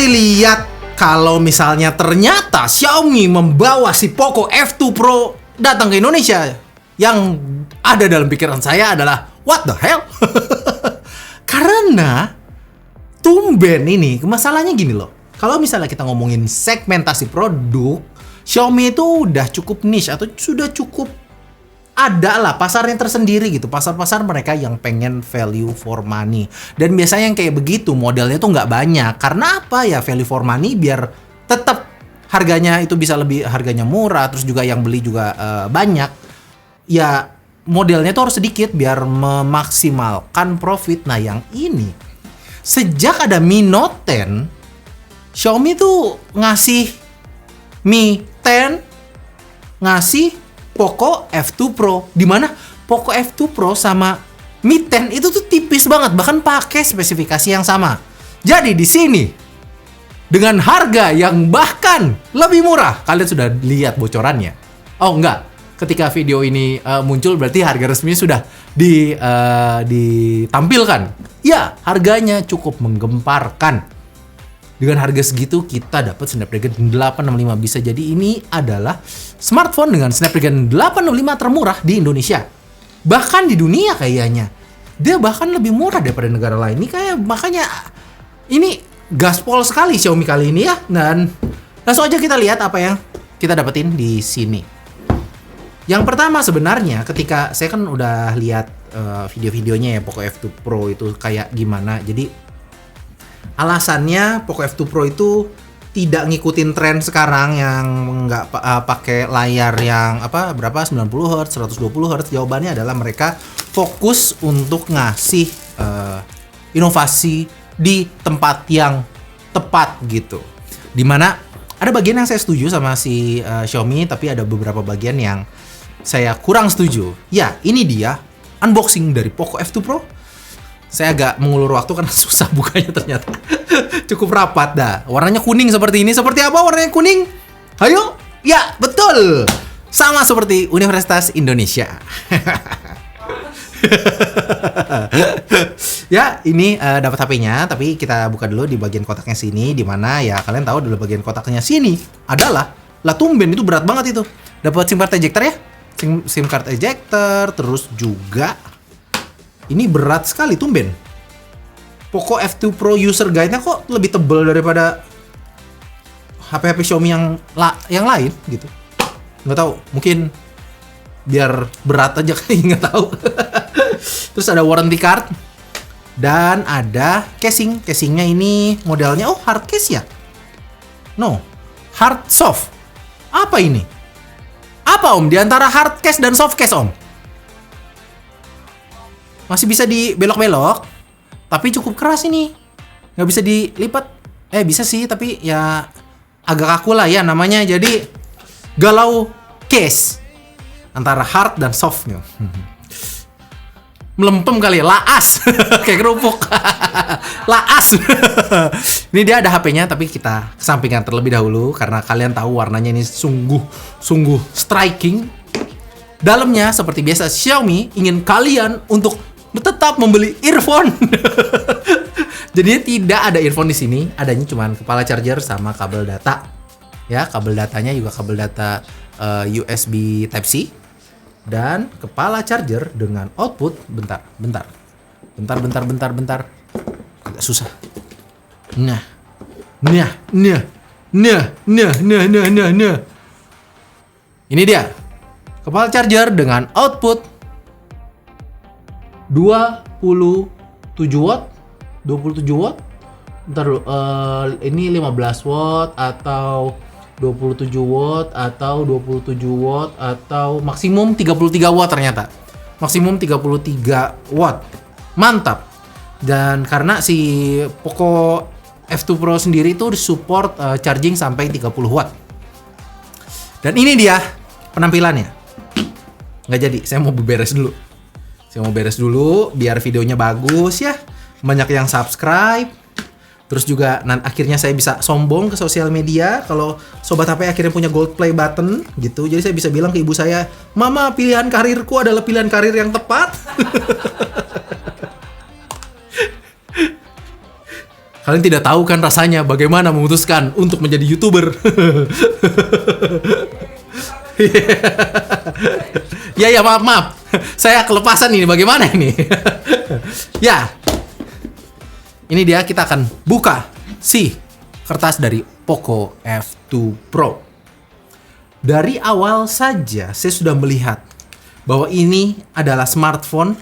kali lihat kalau misalnya ternyata Xiaomi membawa si Poco F2 Pro datang ke Indonesia, yang ada dalam pikiran saya adalah what the hell? Karena tumben ini, masalahnya gini loh. Kalau misalnya kita ngomongin segmentasi produk, Xiaomi itu udah cukup niche atau sudah cukup ada lah pasarnya tersendiri gitu. Pasar-pasar mereka yang pengen value for money. Dan biasanya yang kayak begitu modelnya tuh nggak banyak. Karena apa ya, value for money biar tetap harganya itu bisa lebih, harganya murah, terus juga yang beli juga banyak. Ya modelnya tuh harus sedikit biar memaksimalkan profit. Nah yang ini, sejak ada Mi Note 10, Xiaomi tuh ngasih Mi 10, ngasih Poco F2 Pro, dimana Poco F2 Pro sama Mi 10 itu tuh tipis banget, bahkan pakai spesifikasi yang sama. Jadi di sini dengan harga yang bahkan lebih murah, kalian sudah lihat bocorannya? Oh enggak, ketika video ini muncul berarti harga resmi sudah ditampilkan. Ya, harganya cukup menggemparkan. Dengan harga segitu kita dapat Snapdragon 865. Bisa jadi ini adalah smartphone dengan Snapdragon 865 termurah di Indonesia. Bahkan di dunia kayaknya. Dia bahkan lebih murah daripada negara lain. Ini kayak makanya ini gaspol sekali Xiaomi kali ini ya. Dan langsung aja kita lihat apa yang kita dapetin di sini. Yang pertama sebenarnya ketika saya kan udah lihat video-videonya ya Poco F2 Pro itu kayak gimana. Jadi alasannya Poco F2 Pro itu tidak ngikutin tren sekarang yang nggak pakai layar yang berapa 90 Hz, 120 Hz. Jawabannya adalah mereka fokus untuk ngasih inovasi di tempat yang tepat gitu. Dimana ada bagian yang saya setuju sama si Xiaomi, tapi ada beberapa bagian yang saya kurang setuju. Ya, ini dia unboxing dari Poco F2 Pro. Saya agak mengulur waktu karena susah bukanya ternyata. Cukup rapat dah. Warnanya kuning seperti ini. Seperti apa warnanya kuning? Ayo. Ya, betul. Sama seperti Universitas Indonesia. Ya, ini dapat HP-nya, tapi kita buka dulu di bagian kotaknya sini, di mana ya kalian tahu dulu bagian kotaknya sini adalah tumben itu berat banget itu. Dapat SIM card ejector ya. SIM card ejector, terus juga ini berat sekali, tumben. Poco F2 Pro user guide-nya kok lebih tebal daripada HP-HP Xiaomi yang lain gitu. Nggak tahu, mungkin biar berat aja kali, nggak tahu. Terus ada warranty card dan ada casing. Casingnya ini modelnya hard case ya? No, hard soft. Apa ini? Apa Om? Di antara hard case dan soft case Om? Masih bisa dibelok-belok, tapi cukup keras ini. Nggak bisa dilipat. Bisa sih, tapi ya agak kaku lah ya namanya. Jadi galau case antara hard dan softnya. Melempem kali ya, laas. Kayak kerupuk. Laas. Ini dia ada HP-nya, tapi kita kesampingkan terlebih dahulu karena kalian tahu warnanya ini sungguh striking. Dalamnya seperti biasa Xiaomi ingin kalian untuk tetap membeli earphone. Jadi tidak ada earphone di sini, adanya cuma kepala charger sama kabel data. Ya, kabel datanya juga kabel data USB Type C dan kepala charger dengan output bentar. Agak susah. Nah. Ini dia. Kepala charger dengan output 27 watt. Bentar dulu, ini 15 watt atau 27 watt atau 27 watt atau maksimum 33 watt ternyata. Maksimum 33 watt. Mantap. Dan karena si Poco F2 Pro sendiri itu support charging sampai 30 watt. Dan ini dia penampilannya. Nggak jadi, saya mau beres dulu biar videonya bagus ya. Banyak yang subscribe. Terus juga akhirnya saya bisa sombong ke sosial media kalau Sobat HP akhirnya punya gold play button gitu. Jadi saya bisa bilang ke ibu saya, "Mama, pilihan karirku adalah pilihan karir yang tepat." Kalian tidak tahu kan rasanya bagaimana memutuskan untuk menjadi YouTuber. Ya maaf. Saya kelepasan ini, bagaimana ini? Ya. Ini dia, kita akan buka si kertas dari Poco F2 Pro. Dari awal saja saya sudah melihat bahwa ini adalah smartphone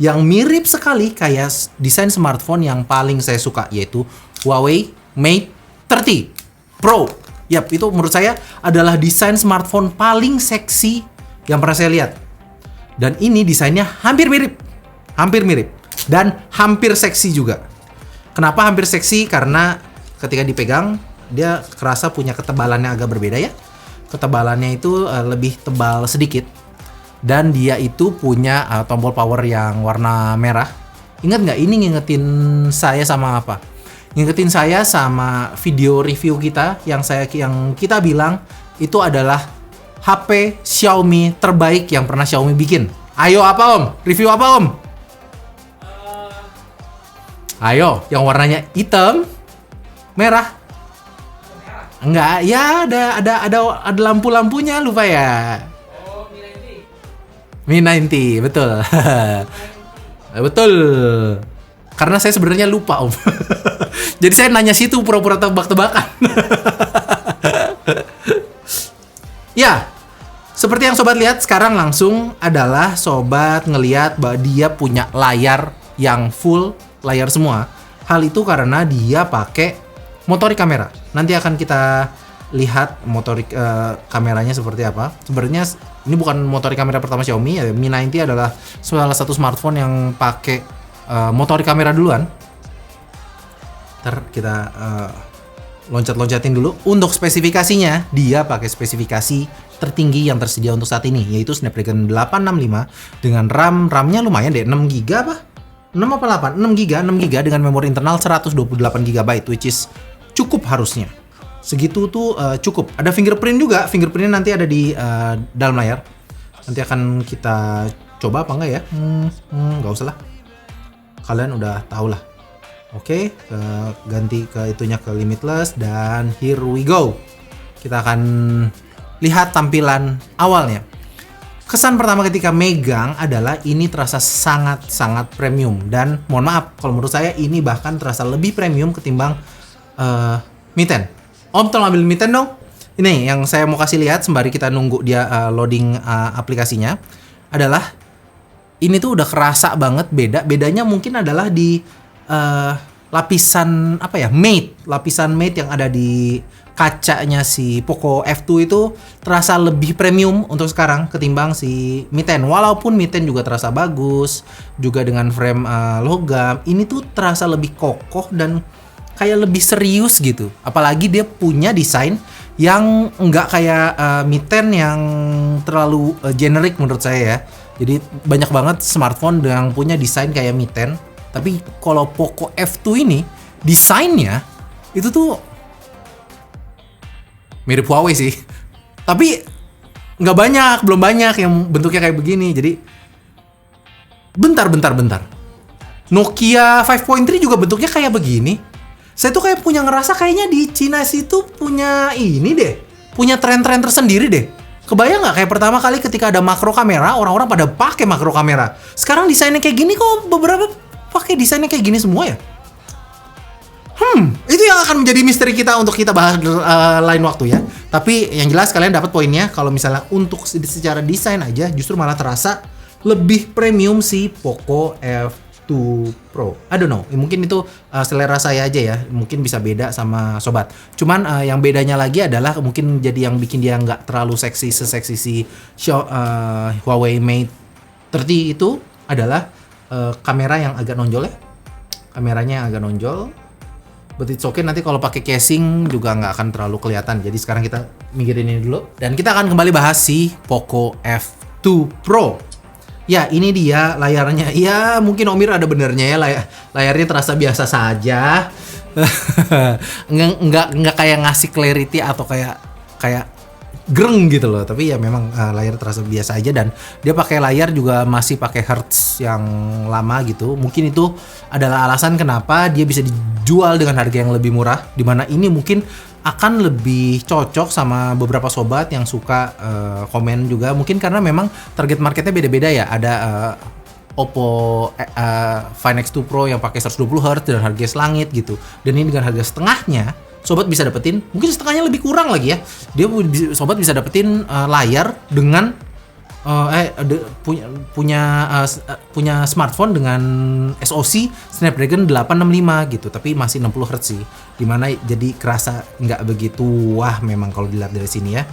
yang mirip sekali kayak desain smartphone yang paling saya suka, yaitu Huawei Mate 30 Pro. Yap, itu menurut saya adalah desain smartphone paling seksi yang pernah saya lihat. Dan ini desainnya hampir mirip, dan hampir seksi juga. Kenapa hampir seksi? Karena ketika dipegang, dia kerasa punya ketebalannya agak berbeda ya. Ketebalannya itu lebih tebal sedikit. Dan dia itu punya tombol power yang warna merah. Ingat nggak, ini ngingetin saya sama apa? Ngingetin saya sama video review kita yang kita bilang itu adalah HP Xiaomi terbaik yang pernah Xiaomi bikin. Ayo apa Om? Review apa Om? Ayo, yang warnanya hitam, merah. Enggak, ya ada lampu-lampunya, lupa ya. Mi 90, betul. Betul. Karena saya sebenarnya lupa Om. Jadi saya nanya situ pura-pura tebak-tebakan. Ya, seperti yang sobat lihat sekarang langsung adalah sobat ngelihat bahwa dia punya layar yang full, layar semua. Hal itu karena dia pakai motorik kamera. Nanti akan kita lihat motorik kameranya seperti apa. Sebenarnya ini bukan motorik kamera pertama Xiaomi ya. Mi 90 adalah salah satu smartphone yang pakai motorik kamera duluan. Ntar kita loncat-loncatin dulu. Untuk spesifikasinya, dia pakai spesifikasi tertinggi yang tersedia untuk saat ini, yaitu Snapdragon 865 dengan RAM-nya lumayan deh, 6 GB apa? 6 apa 8? 6 GB dengan memori internal 128 GB, which is cukup harusnya. Segitu tuh cukup. Ada fingerprint juga. Fingerprintnya nanti ada di dalam layar. Nanti akan kita coba apa enggak ya? Nggak usah lah. Kalian udah tau lah. Oke, ganti ke itunya ke limitless dan here we go. Kita akan lihat tampilan awalnya. Kesan pertama ketika megang adalah ini terasa sangat-sangat premium, dan mohon maaf kalau menurut saya ini bahkan terasa lebih premium ketimbang Mi 10. Om tolong ambil Mi 10 dong. Ini yang saya mau kasih lihat sembari kita nunggu dia loading aplikasinya adalah ini tuh udah kerasa banget beda. Bedanya mungkin adalah di lapisan apa ya, lapisan mate yang ada di kacanya si Poco F2 itu terasa lebih premium untuk sekarang ketimbang si Mi 10. Walaupun Mi 10 juga terasa bagus, juga dengan frame logam, ini tuh terasa lebih kokoh dan kayak lebih serius gitu. Apalagi dia punya desain yang nggak kayak Mi 10 yang terlalu generic menurut saya ya. Jadi banyak banget smartphone yang punya desain kayak Mi 10. Tapi kalau Poco F2 ini desainnya itu tuh mirip Huawei sih. Tapi nggak banyak, belum banyak yang bentuknya kayak begini. Jadi bentar. Nokia 5.3 juga bentuknya kayak begini. Saya tuh kayak punya ngerasa kayaknya di Cina situ punya ini deh. Punya tren-tren tersendiri deh. Kebayang nggak kayak pertama kali ketika ada makro kamera, orang-orang pada pakai makro kamera. Sekarang desainnya kayak gini kok beberapa pakai desainnya kayak gini semua ya? Itu yang akan menjadi misteri kita untuk kita bahas lain waktu ya. Tapi yang jelas kalian dapat poinnya kalau misalnya untuk secara desain aja justru malah terasa lebih premium si Poco F2 Pro. I don't know, mungkin itu selera saya aja ya. Mungkin bisa beda sama sobat. Cuman yang bedanya lagi adalah mungkin jadi yang bikin dia nggak terlalu seksi si Huawei Mate 30 itu adalah kamera yang agak nonjol ya. Kameranya yang agak nonjol. But it's okay, nanti kalau pakai casing juga nggak akan terlalu kelihatan. Jadi sekarang kita minggirin ini dulu. Dan kita akan kembali bahas si Poco F2 Pro. Ya, ini dia layarnya. Ya, mungkin Omir ada benernya ya. Layarnya terasa biasa saja. nggak kayak ngasih clarity atau kayak greng gitu loh. Tapi ya memang layar terasa biasa aja, dan dia pakai layar juga masih pakai hertz yang lama gitu. Mungkin itu adalah alasan kenapa dia bisa dijual dengan harga yang lebih murah, dimana ini mungkin akan lebih cocok sama beberapa sobat yang suka komen juga. Mungkin karena memang target marketnya beda-beda ya. Ada Oppo Find X2 Pro yang pakai 120 Hz dan harga selangit gitu. Dan ini dengan harga setengahnya, sobat bisa dapetin, mungkin setengahnya lebih kurang lagi ya. Sobat bisa dapetin layar dengan punya smartphone dengan SoC Snapdragon 865 gitu, tapi masih 60 Hz sih. Dimana jadi kerasa nggak begitu wah memang kalau dilihat dari sini ya.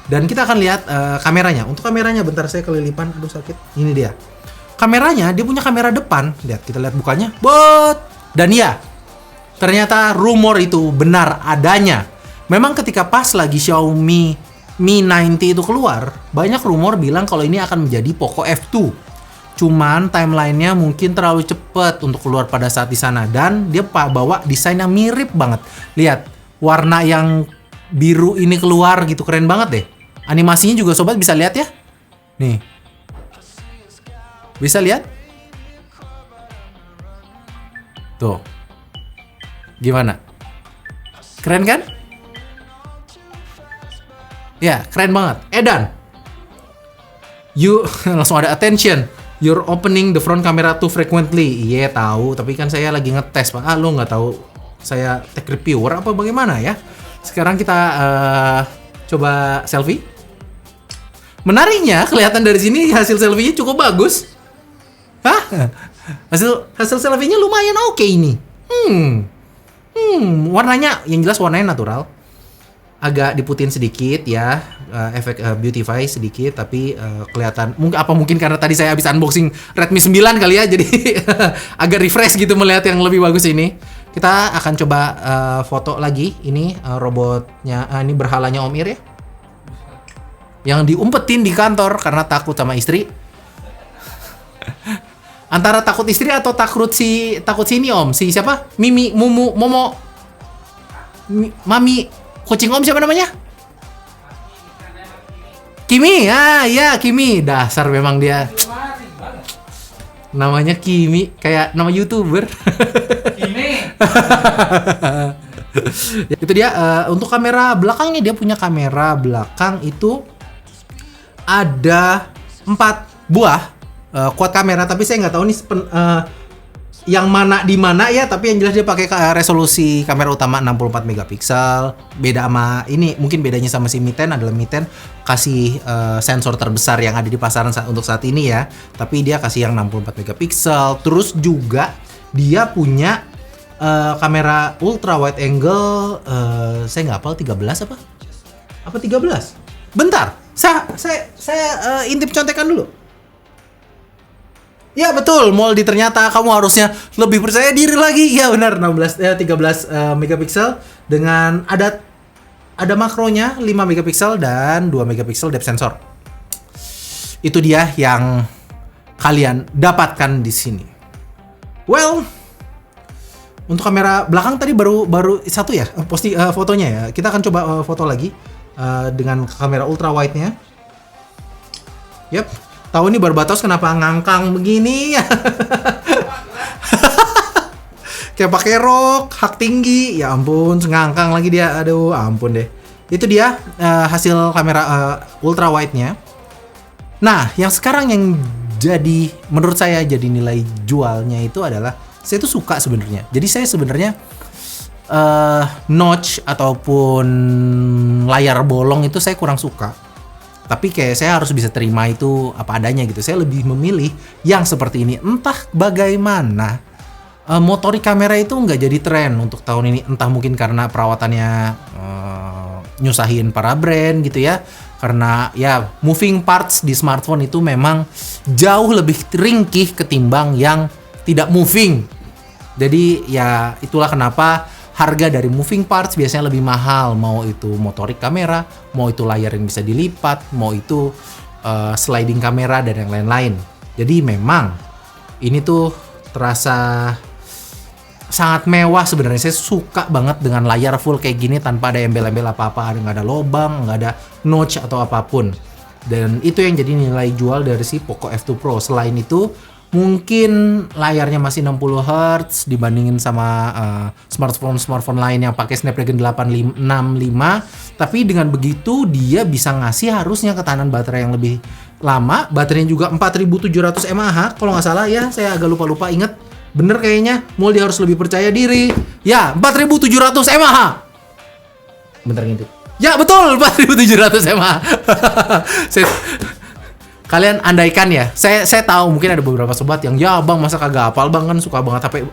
Dan kita akan lihat kameranya. Untuk kameranya bentar saya kelilipan, aduh sakit. Ini dia. Kameranya, dia punya kamera depan. Lihat, kita lihat bukanya. Dan ya, ternyata rumor itu benar adanya. Memang ketika pas lagi Xiaomi Mi 90 itu keluar, banyak rumor bilang kalau ini akan menjadi Poco F2. Cuman timelinenya mungkin terlalu cepat untuk keluar pada saat di sana. Dan dia bawa desain yang mirip banget. Lihat, warna yang biru ini keluar gitu, keren banget deh. Animasinya juga sobat bisa lihat ya. Nih. Bisa lihat? Tuh. Gimana? Keren kan? Ya, keren banget. Edan. You langsung ada attention. You're opening the front camera too frequently. Iya, tahu, tapi kan saya lagi ngetes, Pak. Lo nggak tahu saya tech reviewer apa bagaimana ya? Sekarang kita coba selfie. Menariknya, kelihatan dari sini hasil selfie-nya cukup bagus. Hah? Hasil selfie-nya lumayan oke ini. Warnanya yang jelas warnanya natural. Agak diputin sedikit ya, efek beautify sedikit, tapi kelihatan mungkin karena tadi saya habis unboxing Redmi 9 kali ya, jadi agak refresh gitu melihat yang lebih bagus ini. Kita akan coba foto lagi ini robotnya, ini berhalanya Om Ir ya. Yang diumpetin di kantor karena takut sama istri. Antara takut istri atau takut sini Om, si siapa? Mimi, Mumu, Momo, Mami, kucing Om siapa namanya? Kimi, ya Kimi, dasar memang dia. Namanya Kimi, kayak nama YouTuber. Kimi. Itu dia. Untuk kamera belakangnya, dia punya kamera belakang itu ada 4 buah. Quad kamera, tapi saya nggak tahu nih yang mana di mana ya, tapi yang jelas dia pakai resolusi kamera utama 64 megapiksel. Beda sama ini, mungkin bedanya sama si Mi 10 adalah Mi 10 kasih sensor terbesar yang ada di pasaran untuk saat ini ya, tapi dia kasih yang 64 megapiksel. Terus juga dia punya kamera ultra wide angle, saya nggak hafal 13 apa 13? Bentar, saya intip contekan dulu. Ya betul, Moldy, ternyata kamu harusnya lebih percaya diri lagi. Ya benar, 13 megapiksel dengan ada makronya 5 megapiksel dan 2 megapiksel depth sensor. Itu dia yang kalian dapatkan di sini. Well, untuk kamera belakang tadi baru satu ya, fotonya ya. Kita akan coba foto lagi dengan kamera ultra wide-nya. Yap. Tahu nih Barbatos kenapa ngangkang begini ya? Kayak pakai rok, hak tinggi. Ya ampun, ngangkang lagi dia. Aduh, ampun deh. Itu dia hasil kamera ultra wide-nya. Nah, yang sekarang yang jadi menurut saya jadi nilai jualnya itu adalah saya tuh suka sebenarnya. Jadi saya sebenarnya notch ataupun layar bolong itu saya kurang suka. Tapi kayak saya harus bisa terima itu apa adanya gitu. Saya lebih memilih yang seperti ini. Entah bagaimana motorik kamera itu nggak jadi tren untuk tahun ini. Entah mungkin karena perawatannya nyusahin para brand gitu ya. Karena ya moving parts di smartphone itu memang jauh lebih ringkih ketimbang yang tidak moving. Jadi ya itulah kenapa harga dari moving parts biasanya lebih mahal, mau itu motorik kamera, mau itu layar yang bisa dilipat, mau itu sliding kamera dan yang lain-lain. Jadi memang ini tuh terasa sangat mewah sebenarnya. Saya suka banget dengan layar full kayak gini tanpa ada embel-embel apa-apa, nggak ada lobang, nggak ada notch atau apapun. Dan itu yang jadi nilai jual dari si Poco F2 Pro. Selain itu, mungkin layarnya masih 60 Hz dibandingin sama smartphone lain yang pakai Snapdragon 865. Tapi dengan begitu dia bisa ngasih harusnya ketahanan baterai yang lebih lama. Baterainya juga 4700 mAh kalau nggak salah ya. Saya agak lupa inget. Bener kayaknya. Moldi harus lebih percaya diri. Ya, 4700 mAh. Bentar gitu. Ya betul, 4700 mAh. Kalian andaikan ya, saya tahu mungkin ada beberapa sobat yang ya bang masa kagak hafal bang, kan suka banget HP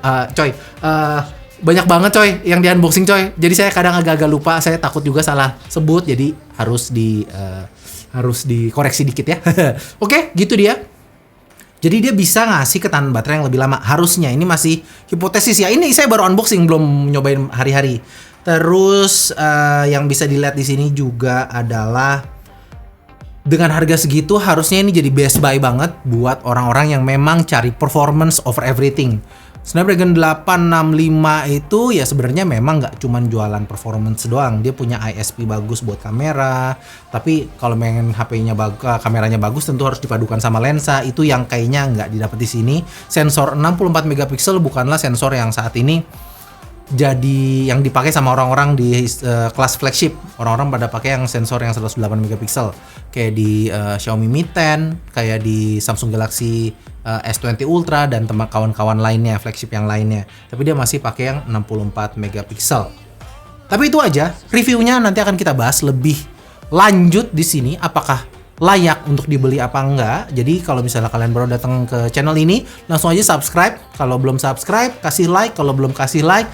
banyak banget coy yang di unboxing coy. Jadi saya kadang agak-agak lupa, saya takut juga salah sebut, jadi harus dikoreksi dikit ya. Oke, gitu dia. Jadi dia bisa ngasih ketahanan baterai yang lebih lama harusnya. Ini masih hipotesis ya. Ini saya baru unboxing, belum nyobain hari-hari. Terus yang bisa dilihat di sini juga adalah dengan harga segitu harusnya ini jadi best buy banget buat orang-orang yang memang cari performance over everything. Snapdragon 865 itu ya sebenarnya memang nggak cuman jualan performance doang. Dia punya ISP bagus buat kamera. Tapi kalau pengen HP-nya kameranya bagus tentu harus dipadukan sama lensa. Itu yang kayaknya nggak didapat di sini. Sensor 64 megapiksel bukanlah sensor yang saat ini jadi yang dipakai sama orang-orang di kelas flagship. Orang-orang pada pakai yang sensor yang 108 megapiksel kayak di Xiaomi Mi 10, kayak di Samsung Galaxy S20 Ultra dan kawan-kawan lainnya, flagship yang lainnya. Tapi dia masih pakai yang 64 megapiksel. Tapi itu aja, reviewnya nanti akan kita bahas lebih lanjut di sini apakah layak untuk dibeli apa enggak. Jadi kalau misalnya kalian baru datang ke channel ini, langsung aja subscribe. Kalau belum subscribe, kasih like. Kalau belum kasih like,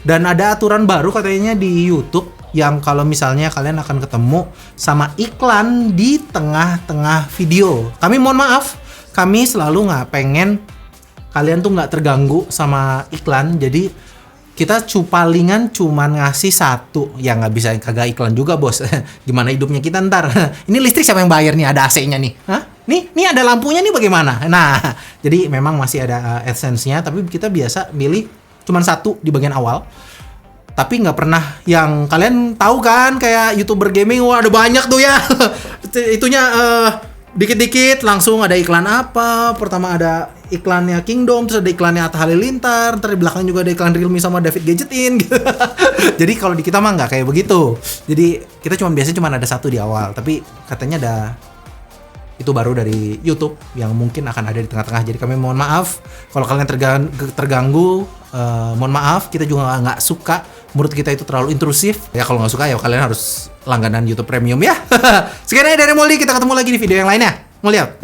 dan ada aturan baru katanya di YouTube yang kalau misalnya kalian akan ketemu sama iklan di tengah-tengah video. Kami mohon maaf, kami selalu nggak pengen kalian tuh nggak terganggu sama iklan. Jadi kita palingan cuman ngasih satu, ya nggak bisa kagak iklan juga bos. Gimana hidupnya kita ntar? Ini listrik siapa yang bayar nih? Ada AC-nya nih? Hah? Nih ada lampunya nih bagaimana? Nah, jadi memang masih ada AdSense-nya, tapi kita biasa milih cuman satu di bagian awal. Tapi nggak pernah yang kalian tahu kan kayak YouTuber gaming, wah ada banyak tuh ya. Itunya dikit-dikit langsung ada iklan apa. Pertama ada iklannya Kingdom, terus ada iklannya Atta Halilintar, ntar di belakang juga ada iklan Realme sama David Gadgetin gitu. Jadi kalau di kita mah nggak kayak begitu. Jadi kita biasanya cuma ada satu di awal, tapi katanya ada itu baru dari YouTube yang mungkin akan ada di tengah-tengah. Jadi kami mohon maaf kalau kalian terganggu, mohon maaf, kita juga nggak suka. Menurut kita itu terlalu intrusif. Ya kalau nggak suka ya kalian harus langganan YouTube Premium ya. Sekian aja dari Moldi, kita ketemu lagi di video yang lainnya. Mau lihat?